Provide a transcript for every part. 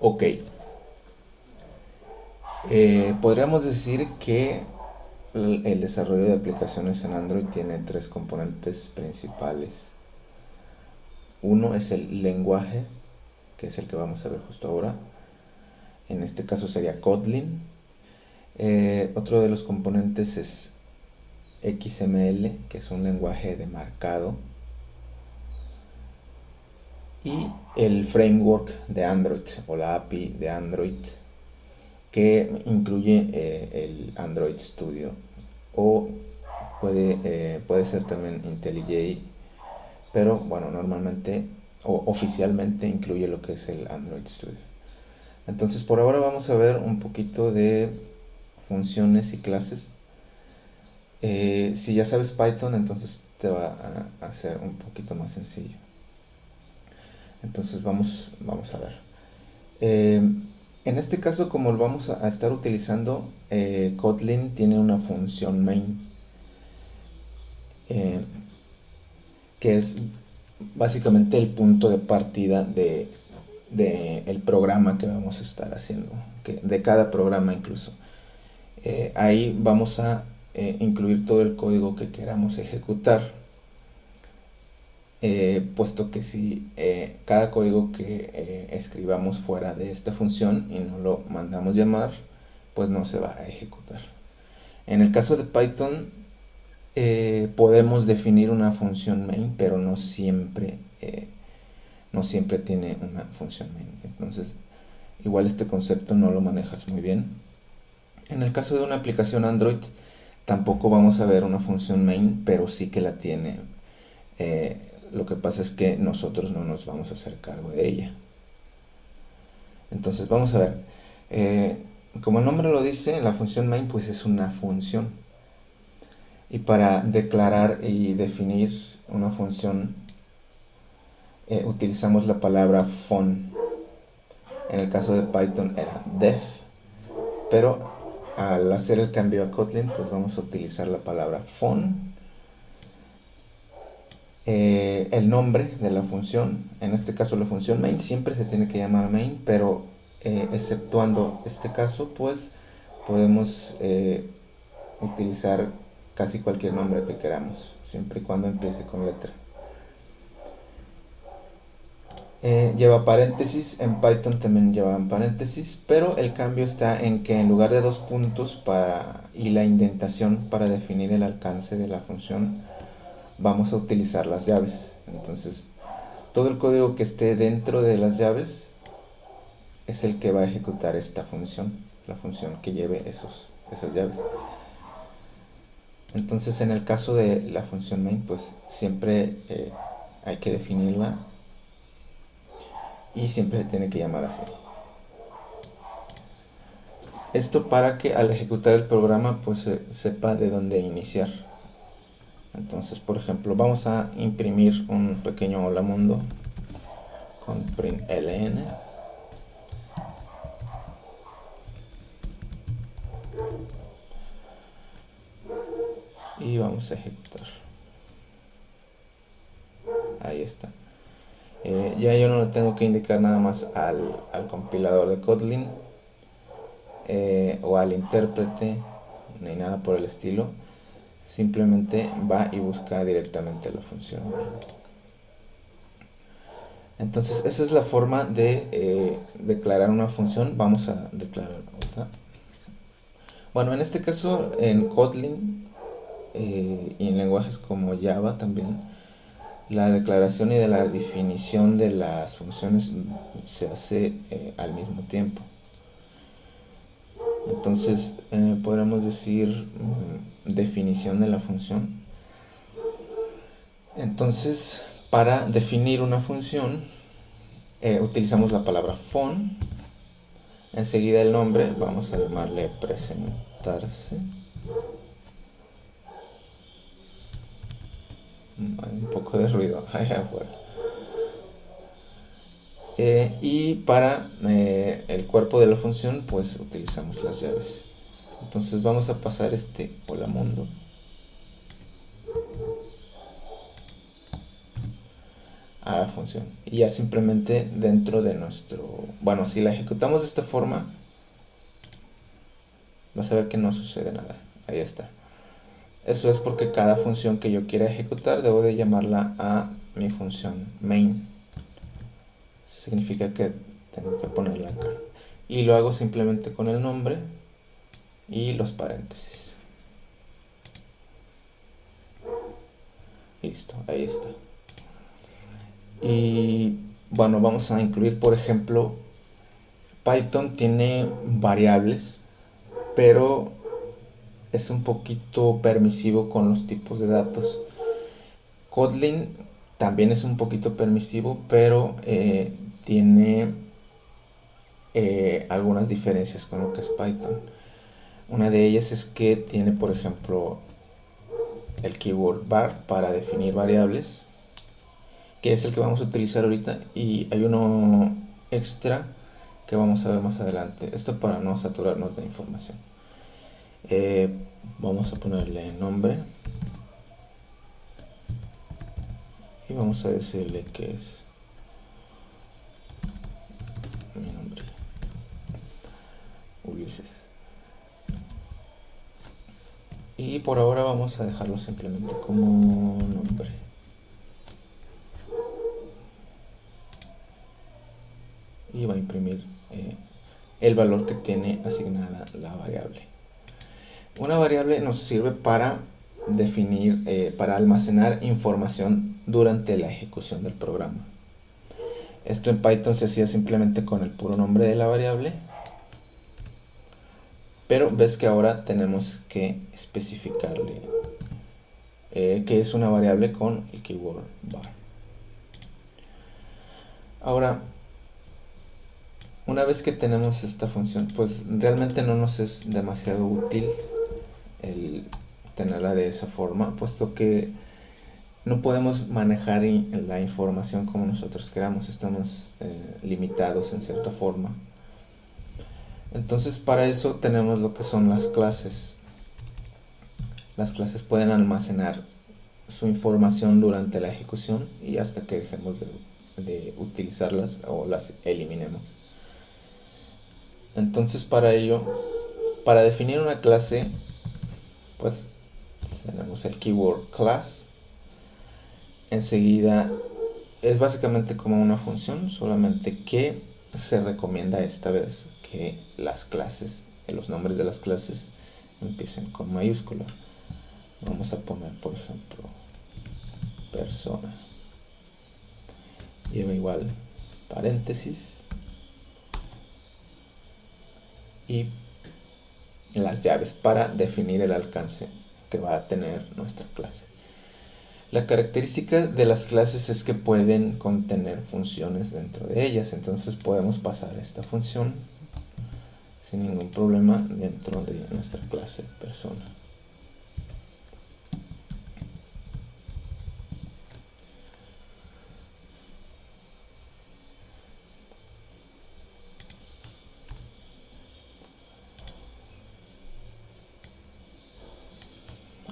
Ok, podríamos decir que el desarrollo de aplicaciones en Android tiene tres componentes principales. Uno es el lenguaje, que es el que vamos a ver justo ahora. En este caso sería Kotlin. Otro de los componentes es XML, que es un lenguaje de marcado. Y el framework de Android o la API de Android, que incluye el Android Studio, o puede ser también IntelliJ, pero bueno, normalmente o oficialmente incluye lo que es el Android Studio. Entonces por ahora vamos a ver un poquito de funciones y clases. Si ya sabes Python, entonces te va a hacer un poquito más sencillo. Entonces vamos a ver. Eh, en este caso, como lo vamos a estar utilizando, Kotlin tiene una función main, eh, que es básicamente el punto de partida de el programa que vamos a estar haciendo, de cada programa incluso. Ahí vamos a incluir todo el código que queramos ejecutar, puesto que si cada código que escribamos fuera de esta función y no lo mandamos llamar, pues no se va a ejecutar. En el caso de Python, podemos definir una función main, pero no siempre tiene una función main. Entonces, igual este concepto no lo manejas muy bien. En el caso de una aplicación Android, tampoco vamos a ver una función main, pero sí que la tiene. Lo que pasa es que nosotros no nos vamos a hacer cargo de ella. Entonces, vamos a ver. Como el nombre lo dice, la función main pues es una función. Y para declarar y definir una función, utilizamos la palabra fun. En el caso de Python era def, pero al hacer el cambio a Kotlin, pues vamos a utilizar la palabra fun. El nombre de la función, en este caso la función main, siempre se tiene que llamar main, pero exceptuando este caso, pues podemos utilizar casi cualquier nombre que queramos, siempre y cuando empiece con letra. Lleva paréntesis, en Python también llevan paréntesis, pero el cambio está en que en lugar de dos puntos y la indentación para definir el alcance de la función, vamos a utilizar las llaves. Entonces, todo el código que esté dentro de las llaves es el que va a ejecutar esta función, la función que lleve esas llaves. Entonces, en el caso de la función main, pues siempre hay que definirla y siempre se tiene que llamar así. Esto para que al ejecutar el programa pues sepa de dónde iniciar. Entonces, por ejemplo, vamos a imprimir un pequeño hola mundo con println y vamos a ejecutar. Ahí está. Ya yo no le tengo que indicar nada más al compilador de Kotlin o al intérprete ni nada por el estilo. Simplemente va y busca directamente la función. Entonces esa es la forma de declarar una función. Vamos a declarar otra. Bueno, en este caso en Kotlin y en lenguajes como Java también, la declaración y de la definición de las funciones se hace al mismo tiempo. Entonces podríamos decir definición de la función. Entonces, para definir una función, utilizamos la palabra fun. Enseguida el nombre, vamos a llamarle presentarse. Hay un poco de ruido allá afuera. Y para el cuerpo de la función, pues utilizamos las llaves. Entonces vamos a pasar este hola mundo. a la función. Y ya simplemente dentro de nuestro... Bueno, si la ejecutamos de esta forma, vas a ver que no sucede nada. Ahí está. Eso es porque cada función que yo quiera ejecutar debo de llamarla a mi función main. Eso significa que tengo que ponerla acá. Y lo hago simplemente con el nombre y los paréntesis. Listo, ahí está. Y bueno, vamos a incluir, por ejemplo, Python tiene variables, pero es un poquito permisivo con los tipos de datos. Kotlin también es un poquito permisivo, pero tiene algunas diferencias con lo que es Python. Una de ellas es que tiene, por ejemplo, el keyword var para definir variables, que es el que vamos a utilizar ahorita, y hay uno extra que vamos a ver más adelante. Esto para no saturarnos de información. Vamos a ponerle nombre y vamos a decirle que es mi nombre, Ulises. Y por ahora vamos a dejarlo simplemente como nombre. Y va a imprimir el valor que tiene asignada la variable. Una variable nos sirve para definir, para almacenar información durante la ejecución del programa. Esto en Python se hacía simplemente con el puro nombre de la variable, pero ves que ahora tenemos que especificarle que es una variable con el keyword var. Ahora, una vez que tenemos esta función, pues realmente no nos es demasiado útil el tenerla de esa forma, puesto que no podemos manejar la información como nosotros queramos, estamos limitados en cierta forma. Entonces para eso tenemos lo que son las clases. Las clases pueden almacenar su información durante la ejecución y hasta que dejemos de utilizarlas o las eliminemos. Entonces para ello, para definir una clase, pues tenemos el keyword class. Enseguida es básicamente como una función, solamente que se recomienda esta vez que las clases, los nombres de las clases empiecen con mayúscula. Vamos a poner, por ejemplo, persona. Lleva igual paréntesis y las llaves para definir el alcance que va a tener nuestra clase. La característica de las clases es que pueden contener funciones dentro de ellas, entonces podemos pasar esta función sin ningún problema dentro de nuestra clase persona.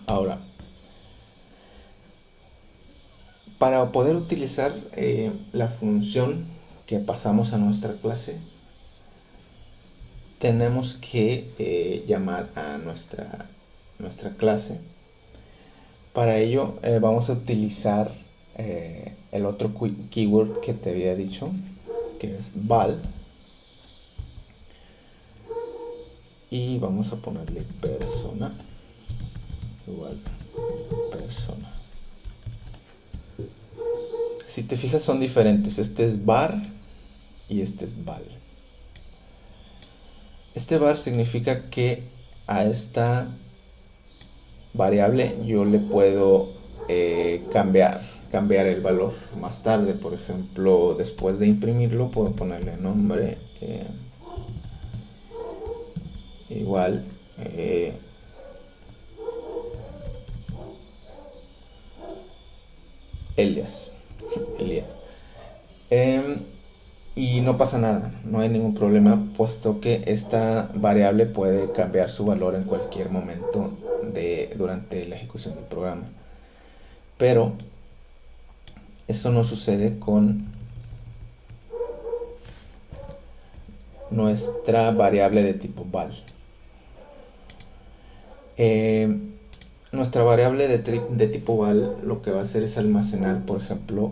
Ahora, para poder utilizar la función que pasamos a nuestra clase, tenemos que llamar a nuestra clase. Para ello vamos a utilizar el otro keyword que te había dicho, que es val. Y vamos a ponerle persona igual persona. Si te fijas son diferentes, este es var y este es val. Este var significa que a esta variable yo le puedo cambiar el valor más tarde. Por ejemplo, después de imprimirlo puedo ponerle nombre igual Elias. Y no pasa nada, no hay ningún problema, puesto que esta variable puede cambiar su valor en cualquier momento durante la ejecución del programa. Pero Eso no sucede con nuestra variable de tipo val. Nuestra variable de tipo val lo que va a hacer es almacenar, por ejemplo,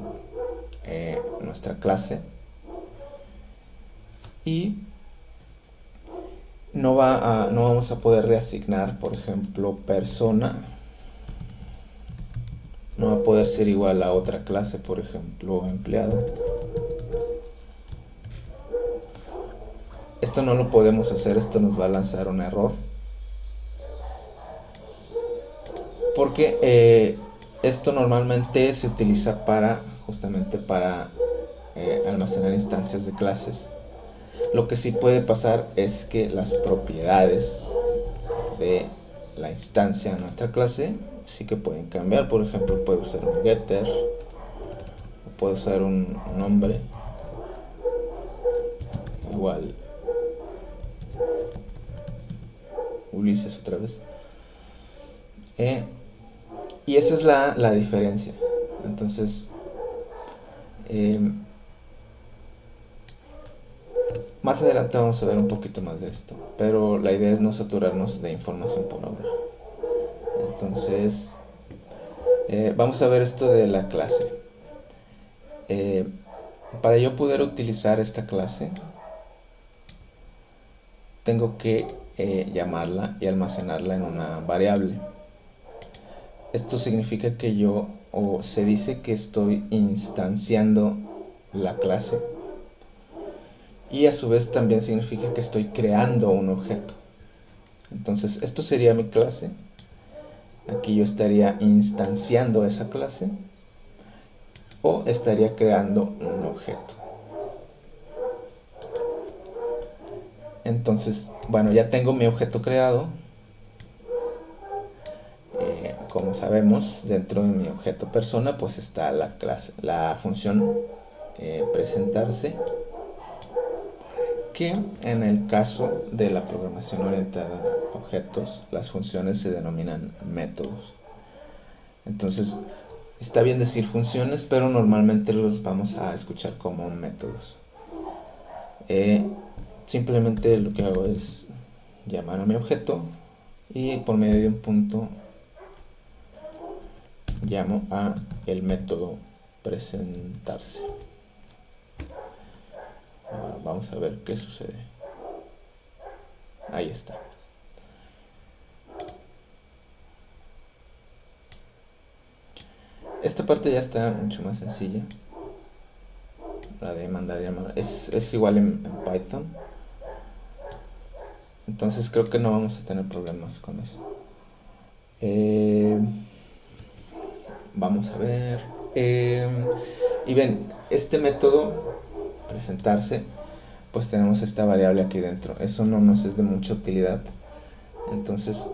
nuestra clase, y no vamos a poder reasignar, por ejemplo, persona. No va a poder ser igual a otra clase, por ejemplo, empleado. Esto no lo podemos hacer, esto nos va a lanzar un error. Porque esto normalmente se utiliza justamente para almacenar instancias de clases. Lo que sí puede pasar es que las propiedades de la instancia de nuestra clase sí que pueden cambiar. Por ejemplo, puede usar un getter, o puede usar un nombre igual Ulises otra vez. Y esa es la diferencia. Entonces, más adelante vamos a ver un poquito más de esto, pero la idea es no saturarnos de información por ahora. Entonces, vamos a ver esto de la clase. Para yo poder utilizar esta clase, tengo que llamarla y almacenarla en una variable. Esto significa que o se dice que estoy instanciando la clase, y a su vez también significa que estoy creando un objeto. Entonces, esto sería mi clase. Aquí yo estaría instanciando esa clase o estaría creando un objeto. Entonces, bueno, ya tengo mi objeto creado. Como sabemos, dentro de mi objeto persona pues está la clase, la función presentarse, que en el caso de la programación orientada a objetos, las funciones se denominan métodos. Entonces, está bien decir funciones, pero normalmente los vamos a escuchar como métodos. Simplemente lo que hago es llamar a mi objeto y por medio de un punto llamo a el método presentarse. Ahora vamos a ver qué sucede. Ahí está. Esta parte ya está mucho más sencilla. La de mandar llamar es igual en Python. Entonces creo que no vamos a tener problemas con eso. Vamos a ver. Y ven, este método presentarse, pues tenemos esta variable aquí dentro. Eso no nos es de mucha utilidad. Entonces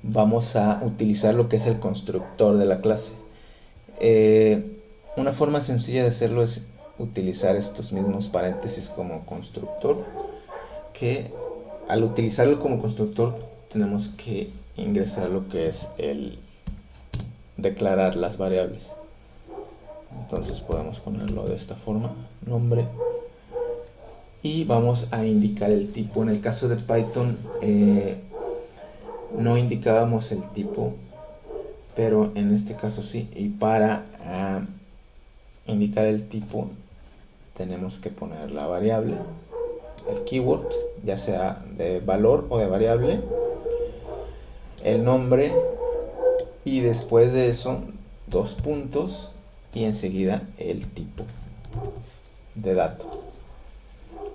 vamos a utilizar lo que es el constructor de la clase. Una forma sencilla de hacerlo es utilizar estos mismos paréntesis como constructor, que al utilizarlo como constructor tenemos que ingresar lo que es el declarar las variables. Entonces podemos ponerlo de esta forma, nombre, y vamos a indicar el tipo. En el caso de Python no indicábamos el tipo, pero en este caso sí. Y para indicar el tipo tenemos que poner la variable, el keyword, ya sea de valor o de variable, el nombre, y después de eso 2 puntos y enseguida el tipo de dato.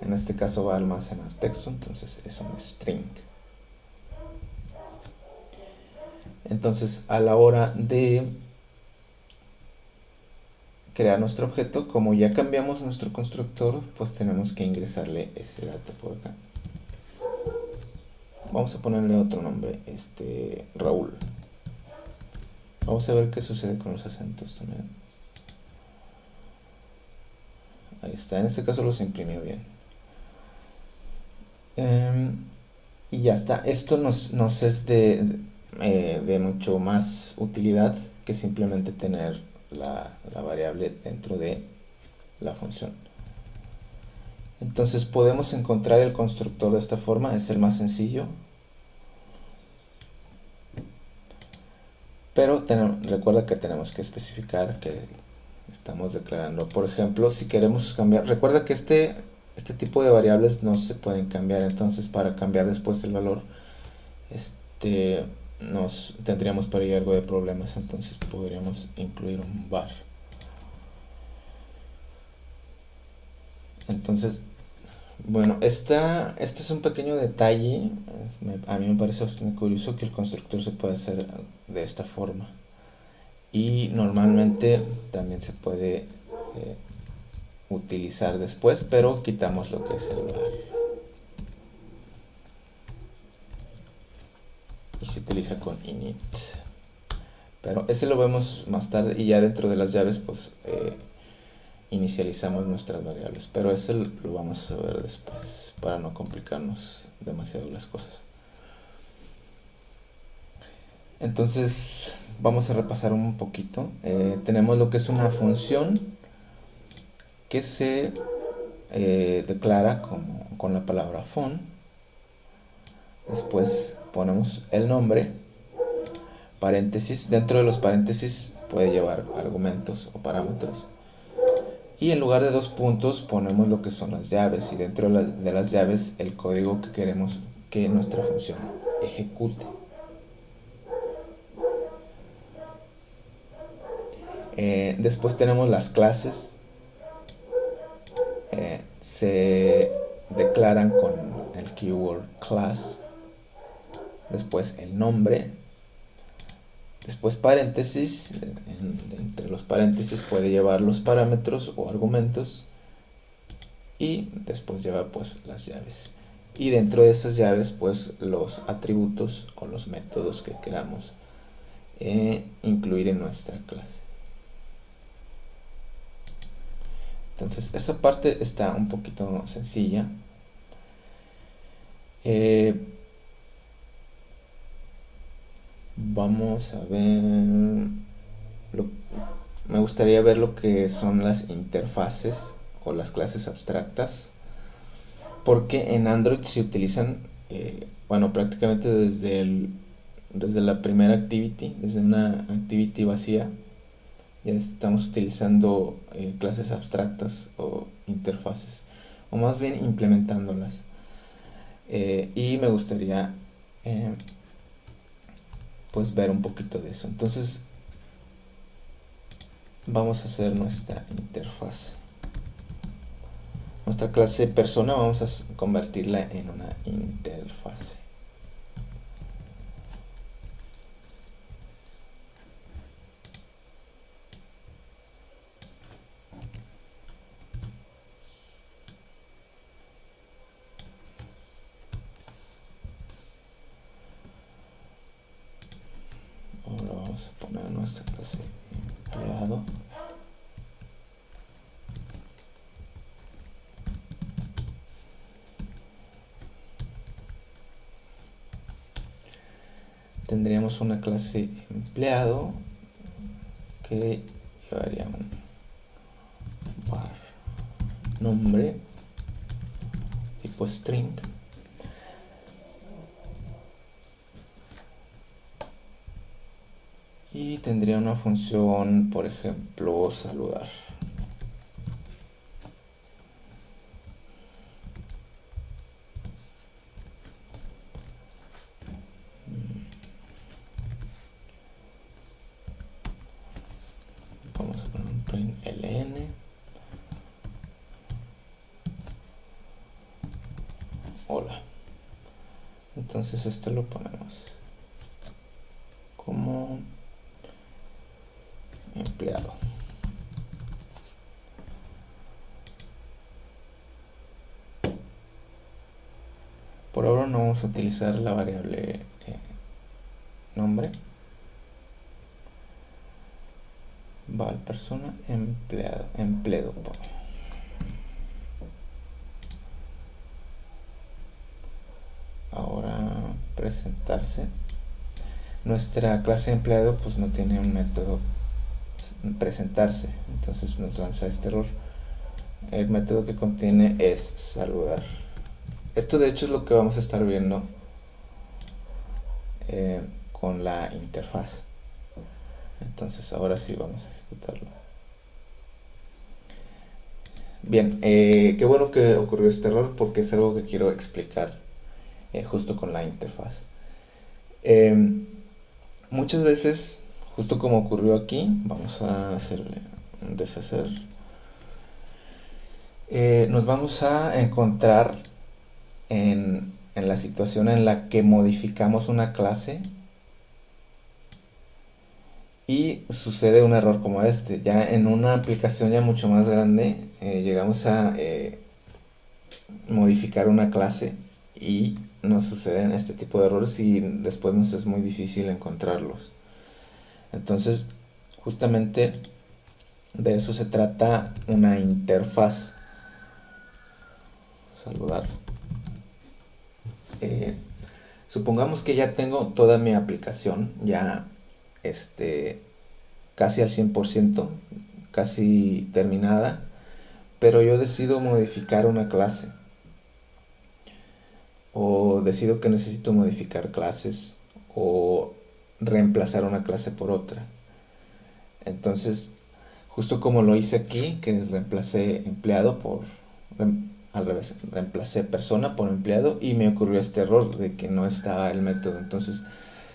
En este caso va a almacenar texto, entonces es un string. Entonces, a la hora de crear nuestro objeto, como ya cambiamos nuestro constructor, pues tenemos que ingresarle ese dato por acá. Vamos a ponerle otro nombre, Raúl. Vamos a ver qué sucede con los acentos también. Ahí está, en este caso los imprimió bien. Y ya está. Esto nos es de mucho más utilidad que simplemente tener la variable dentro de la función. Entonces podemos encontrar el constructor de esta forma, es el más sencillo. Pero recuerda que tenemos que especificar que estamos declarando. Por ejemplo, si queremos cambiar, recuerda que este tipo de variables no se pueden cambiar. Entonces, para cambiar después el valor, nos tendríamos por ahí algo de problemas. Entonces podríamos incluir un var. Entonces, bueno, este es un pequeño detalle. A mí me parece bastante curioso que el constructor se pueda hacer de esta forma. Y normalmente también se puede utilizar después, pero quitamos lo que es el var. Y se utiliza con init. Pero ese lo vemos más tarde y ya dentro de las llaves pues inicializamos nuestras variables. Pero ese lo vamos a ver después para no complicarnos demasiado las cosas. Entonces vamos a repasar un poquito. Tenemos lo que es una función que se declara con la palabra fun. Después ponemos el nombre, paréntesis. Dentro de los paréntesis puede llevar argumentos o parámetros. Y en lugar de 2 puntos ponemos lo que son las llaves. Y dentro de las llaves el código que queremos que nuestra función ejecute. Después tenemos las clases. Se declaran con el keyword class. Después el nombre. Después paréntesis. Entre los paréntesis puede llevar los parámetros o argumentos. Y después lleva pues las llaves. Y dentro de esas llaves pues los atributos o los métodos que queramos incluir en nuestra clase. Entonces esa parte está un poquito sencilla. Vamos a ver. Me gustaría ver lo que son las interfaces o las clases abstractas. Porque en Android se utilizan, bueno, prácticamente desde la primera activity, desde una activity vacía. Ya estamos utilizando clases abstractas o interfaces, o más bien implementándolas. Y me gustaría pues ver un poquito de eso. Entonces vamos a hacer nuestra interfaz. Nuestra clase persona vamos a convertirla en una interfaz. Ahora vamos a poner nuestra clase empleado. Tendríamos una clase empleado que llevaría un var nombre tipo string. Y tendría una función, por ejemplo, saludar. Vamos a poner un print ln. Hola. Entonces esto lo ponemos como empleado. Por ahora no vamos a utilizar la variable nombre. Val persona empleado, empleado. Ahora presentarse. nuestra clase de empleado pues no tiene un método presentarse, entonces nos lanza este error. El método que contiene es saludar. Esto de hecho es lo que vamos a estar viendo con la interfaz. Entonces ahora sí vamos a ejecutarlo. Bien, qué bueno que ocurrió este error porque es algo que quiero explicar justo con la interfaz. Muchas veces, justo como ocurrió aquí, vamos a hacerle un deshacer. Nos vamos a encontrar en la situación en la que modificamos una clase y sucede un error como este. Ya en una aplicación ya mucho más grande llegamos a modificar una clase y nos suceden este tipo de errores y después nos es muy difícil encontrarlos. Entonces, justamente de eso se trata una interfaz. Saludar. Supongamos que ya tengo toda mi aplicación ya casi al 100%, casi terminada, pero yo decido modificar una clase o decido que necesito modificar clases o reemplazar una clase por otra. Entonces, justo como lo hice aquí, que reemplacé empleado por al revés, reemplacé persona por empleado y me ocurrió este error de que no estaba el método. Entonces,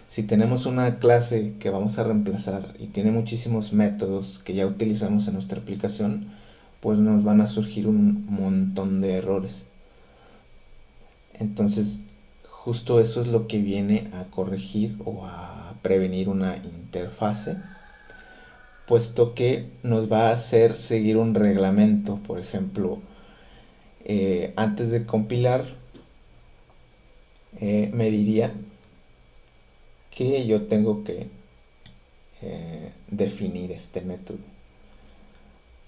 si tenemos una clase que vamos a reemplazar y tiene muchísimos métodos que ya utilizamos en nuestra aplicación, pues nos van a surgir un montón de errores. Entonces, justo eso es lo que viene a corregir o a prevenir una interfase, puesto que nos va a hacer seguir un reglamento. Por ejemplo, antes de compilar, me diría que yo tengo que definir este método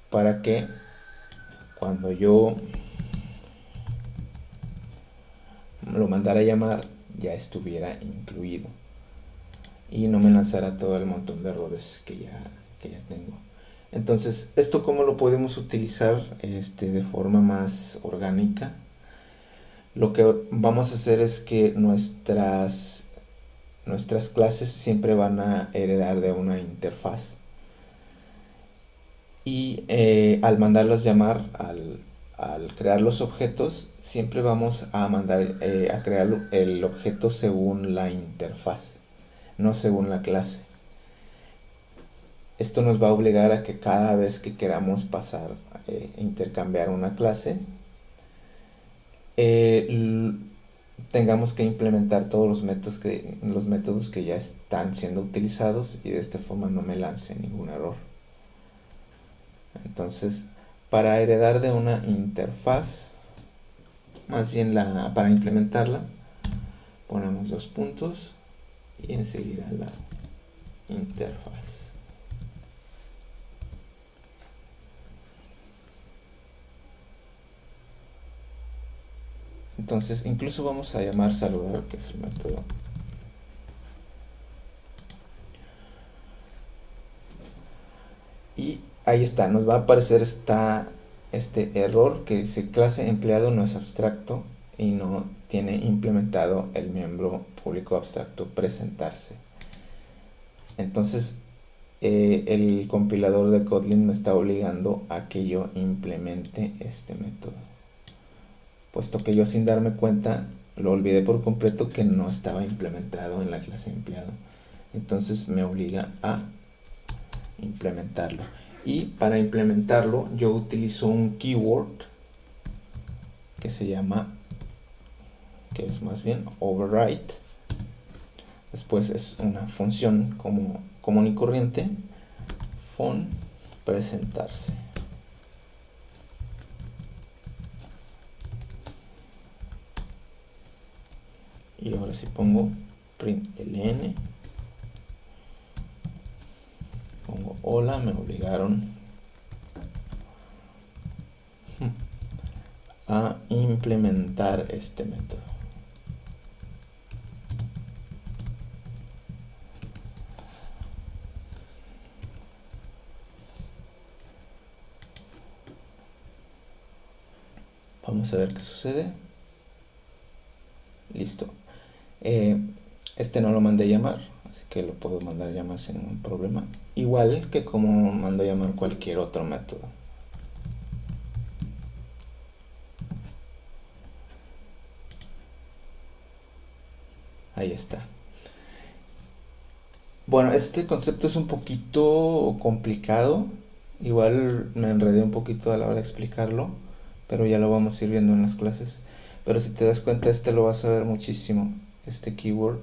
para que cuando yo lo mandara a llamar ya estuviera incluido y no me lanzara todo el montón de errores que ya tengo. Entonces, ¿esto cómo lo podemos utilizar de forma más orgánica? Lo que vamos a hacer es que nuestras clases siempre van a heredar de una interfaz. Y al mandarlas llamar, al crear los objetos, siempre vamos a mandar a crear el objeto según la interfaz, no según la clase. Esto nos va a obligar a que cada vez que queramos pasar intercambiar una clase, tengamos que implementar todos los métodos que ya están siendo utilizados y de esta forma no me lance ningún error. Entonces, para heredar de una interfaz, más bien para implementarla, ponemos 2 puntos y enseguida la interfaz. Entonces, incluso vamos a llamar saludar, que es el método. Y ahí está, nos va a aparecer este error que dice clase empleado no es abstracto y no tiene implementado el miembro público abstracto presentarse. Entonces, el compilador de Kotlin me está obligando a que yo implemente este método, puesto que yo sin darme cuenta lo olvidé por completo que no estaba implementado en la clase empleado. Entonces me obliga a implementarlo. Y para implementarlo yo utilizo un keyword que se llama, que es más bien override. Después es una función común y corriente, fun presentarse. Y ahora si pongo println, pongo hola, me obligaron a implementar este método. Vamos a ver qué sucede. Listo. Este no lo mandé a llamar, así que lo puedo mandar a llamar sin ningún problema. Igual que como mando a llamar cualquier otro método. Ahí está. Bueno, este concepto es un poquito complicado. Igual me enredé un poquito a la hora de explicarlo, pero ya lo vamos a ir viendo en las clases. Pero si te das cuenta, este lo vas a ver muchísimo. Este keyword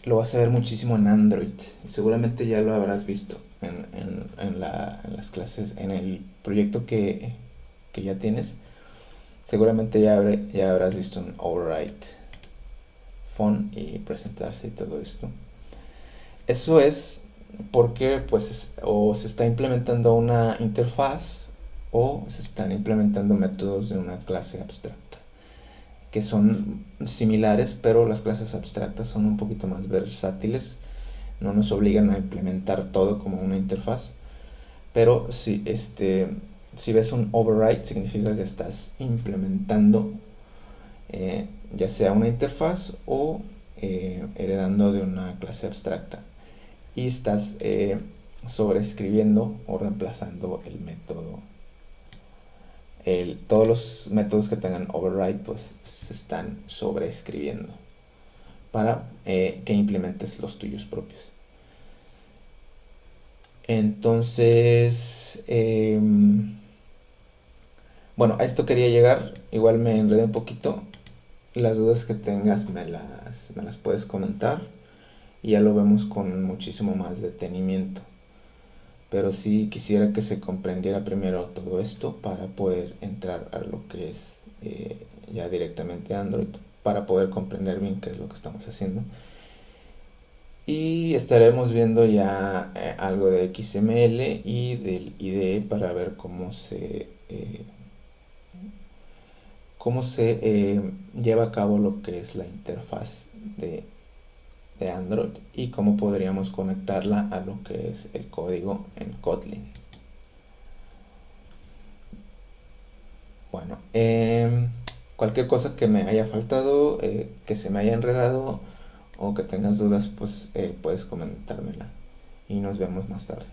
lo vas a ver muchísimo en Android. Y seguramente ya lo habrás visto en las clases, en el proyecto que ya tienes. Seguramente ya habrás visto un override, font y presentarse y todo esto. Eso es porque pues o se está implementando una interfaz o se están implementando métodos de una clase abstracta que son similares, pero las clases abstractas son un poquito más versátiles, no nos obligan a implementar todo como una interfaz, pero si ves un override significa que estás implementando ya sea una interfaz o heredando de una clase abstracta y estás sobreescribiendo o reemplazando el método. Todos los métodos que tengan override pues se están sobreescribiendo para que implementes los tuyos propios. Entonces, bueno, a esto quería llegar. Igual me enredé un poquito. Las dudas que tengas me las puedes comentar y ya lo vemos con muchísimo más detenimiento. Pero sí quisiera que se comprendiera primero todo esto para poder entrar a lo que es ya directamente Android, para poder comprender bien qué es lo que estamos haciendo. Y estaremos viendo ya algo de XML y del IDE para ver cómo se lleva a cabo lo que es la interfaz de Android y cómo podríamos conectarla a lo que es el código en Kotlin. Bueno, cualquier cosa que me haya faltado, que se me haya enredado o que tengas dudas, pues puedes comentármela y nos vemos más tarde.